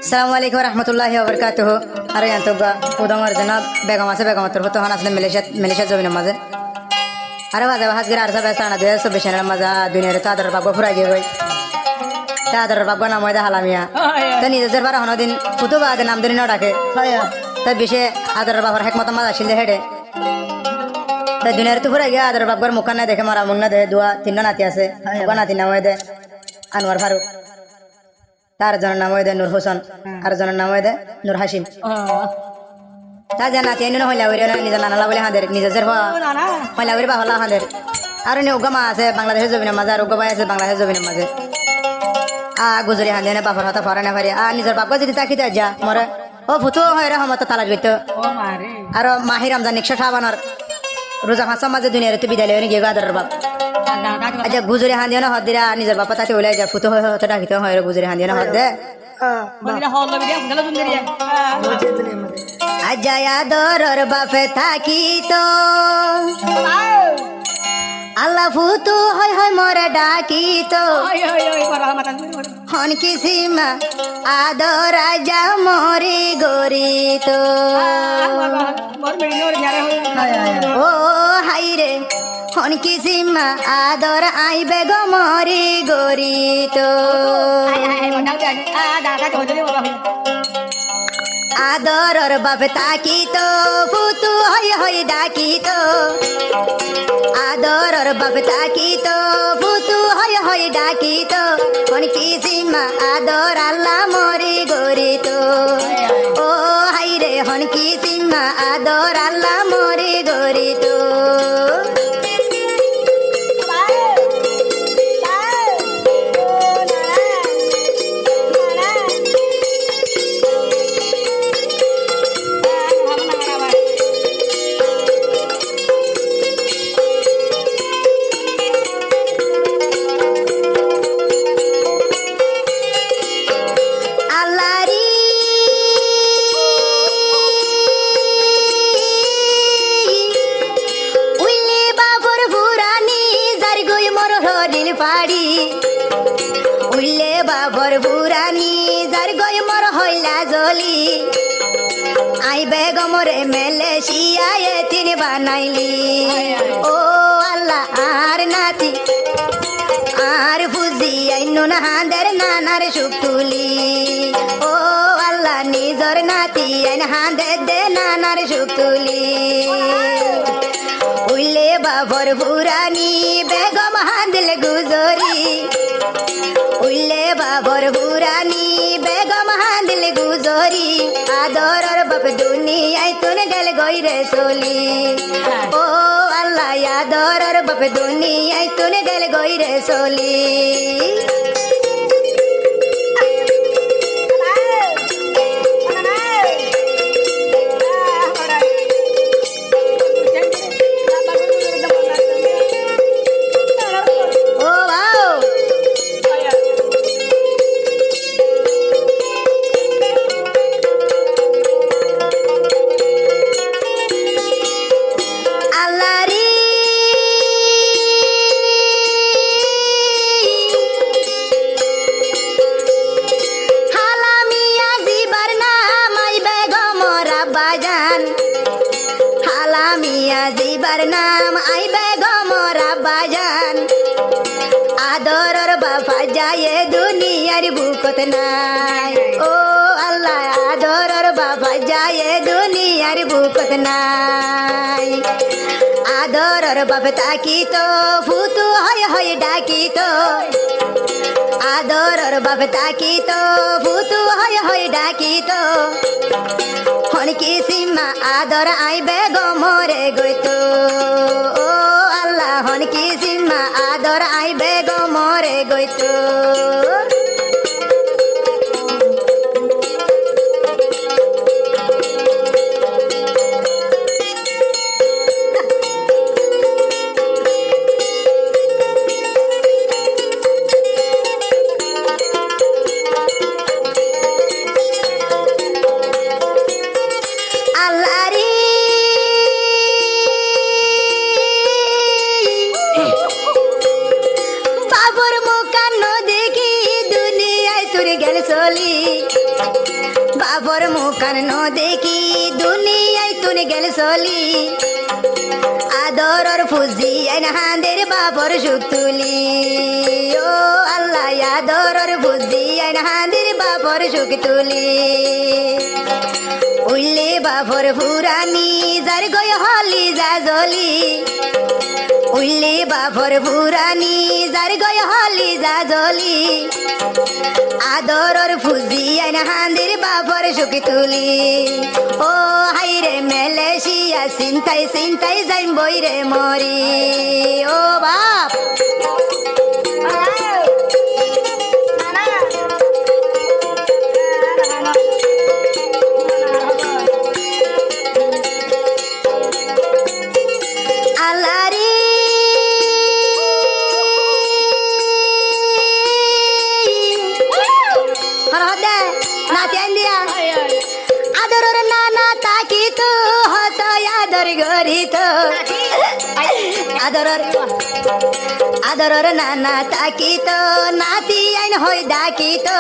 আসসালামু আলাইকুম রহমতুল্লাহি ওয়া বারাকাতুহু। আরে আন্তগা উদামার জনাব বেগম আছে বেগমতর ফটো হান আসলে মালয়েশিয়া জমিনের মাঝে আরে বাজা হাজগির আর সব সানা দিয়ে সব বেশনের মাঝে দুনিয়ার চাদর বাগবা ফুরাই গিয়ে গই চাদর বাগবা নাম হয় হালামিয়া তা নিজের বার হনদিন ফুটো বাদে নাম ধরে না ডাকে তাই বেশি আদর বাবার হেকমত মাঝে আসিল হেডে তাই দুনিয়ার তো ফুরাই গিয়ে আদর বাগবার মুখ না দেখে মারা মুন্না দে দুয়া তিন নাতি আছে নাতি নাম হয় দে আনোয়ার ফারুক, তার জনের নাম হয় দে নূর হোসেন, আর জনের নাম হয় দে নূর হাসিম। তা যে নাতি আইন হইলা উড়ে নিজের নানালা বলে হাঁদের নিজের হইলা উড়ে বাহলা হাঁদের আর উগামা আছে বাংলাদেশের জমিনের মাঝে আর উগামাই আছে বাংলাদেশের জমিনের মাঝে গুজরি হাঁদে বাপর হাতে ফরা না পারি আর নিজের বাপকে যদি তাকি দেয় যা মরে ও ফুটো হয় রে হমত তালাক গইত আর মাহি রমজান 100 বানার রোজা হাসা মাঝে দুনিয়ার তো বিদায় লেগে গিয়ে আদরের বাপ আচ্ছা গুজরি হাঁদিও না হদ দিরা নিজের বাপা তাতে ওলাই যা ফুটো হয় হতে ডাকিতে হয় গুজরি হাঁদিও না হদ দে আজায়া দরর বাপে থাকি তো আল্লাহ ফুতু হয় হয় মরে ডাকি তো হন কিসিমা আদর আজা মরি গরি তো ও হাই রে হন কিসিমা আদর আইবে গো মরি গরি তো আদরর বাপে তাকি তো ফুতু হয় হয় ডাকি তো আদরর বাপে তাকি তো ফুতু হয় হয় ডাকি তো কোন কিসিমা আদর আল্লাহ মরি গরি তো ও হাই রে হন কিসিমা আদর আল্লাহ মরি গরি তো পাড়ি উইলে বাবর বুড়ানি যার গয় মর হইলা জলি আই বেগমরে মেলে শিয়ায়ে তিনি বানাইলি ও আল্লাহ আর নাতি আর ফুজি আইনু না হাঁদের নানার সুখ তুলি ও আল্লাহ নিজর নাতি আইন হাঁদের দে নানার সুখ তুলি উইলে বাবর বুড়ানি বেগম হাঁদলে গুজরি উইলে বাবর বুড়ানি বেগম হাঁদলে গুজরি আদরর বাপ দুনিয়ায় তুনে গেল গইরে চলি ও আল্লাহ আদরর বাপ দুনিয়ায় তুনে গেল গইরে চলি হালামিয়া জিবার নাম আই বেগমর আব্বাজান আদরর বাবা যায় দুনিয়ার বুকত নাই ও আল্লাহ আদরর বাবা যায় দুনিয়ার বুকত নাই আদরর বাবা তাকি তো ফুতু হয় হয় ডাকি তো আদরর বাবা তাকি তো ফুতু হয় হয় ডাকি তো হন কিসিমা আদর আইবে গমরে গইতো ও আল্লাহ হন কিসিমা আদর আইবে গমরে গইতো বাবুর মুখ দেখি বাপর মুখান ন দেখি দুনিয়ায় তুনে গেল চলি আদরর ফুজি আইন হাঁদের বাপর সুখ তুলি ও আল্লাহ আদরর ফুজি আইন হাঁদের বাপর সুখ তুলি উল্লে বাপর ফুরানি যার গয় হলি যা জলি উল্লে বাপর ফুরানি যার গয় হলি যা জলি আদরর ফুজি আইন হাঁদের বাপর সুখ তুলি ও হাইরে মেলেশিয়া চিন্তাই চিন্তাই যাইম বইরে মরি ও বাপ আল্লাহরে হরহদে নাচি আইন দিয়া আদরর নানা তাকি তো হত আদর গরি তো আদরর নানা তাকি তো নাতি আইন হই ডাকি তো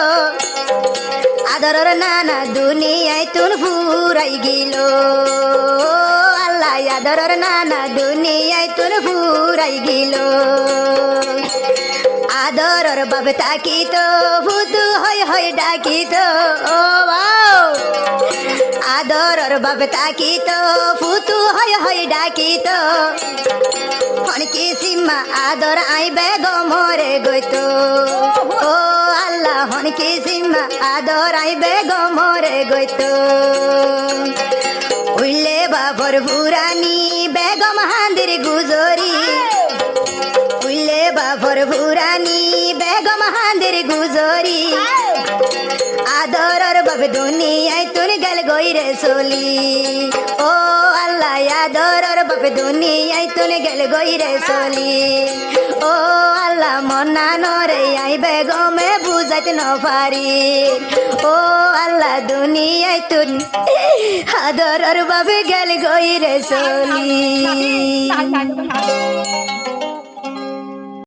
আদরর নানা দুনিয়ায় তুন ফুরাই গিল আল্লাহ আদরর নানা দুনিয়ায় তুন ফুরাই গিল আদরর বাপ তাকি তো ভুতু হই ডাকি তো ও বাও আদরর বাপ তাকি তো ফুতু হই ডাকি তো হনকি সিম্মা আদর আইবে গমরে গইতো ও আল্লাহ হনকি সিম্মা আদর আইবে গমরে গইতো উল্লে বাপর ফুরানি বেগম হাঁদের গুজরি উল্লে বাপর ফুরানি বেগম হাঁদের গুজরি আদরর বাপ দুনিয়ায় তুন গেল গইরে চলি ও আল্লাহ আদরর বাপ দুনিয়ায় তুন গেল গইরে চলি ও আল্লাহ মনা নরে আইবে গমে বুঝাইতে ন পারি ও আল্লাহ দুনিয়ায় তুন আদরর বাপ গেল গইরে চলি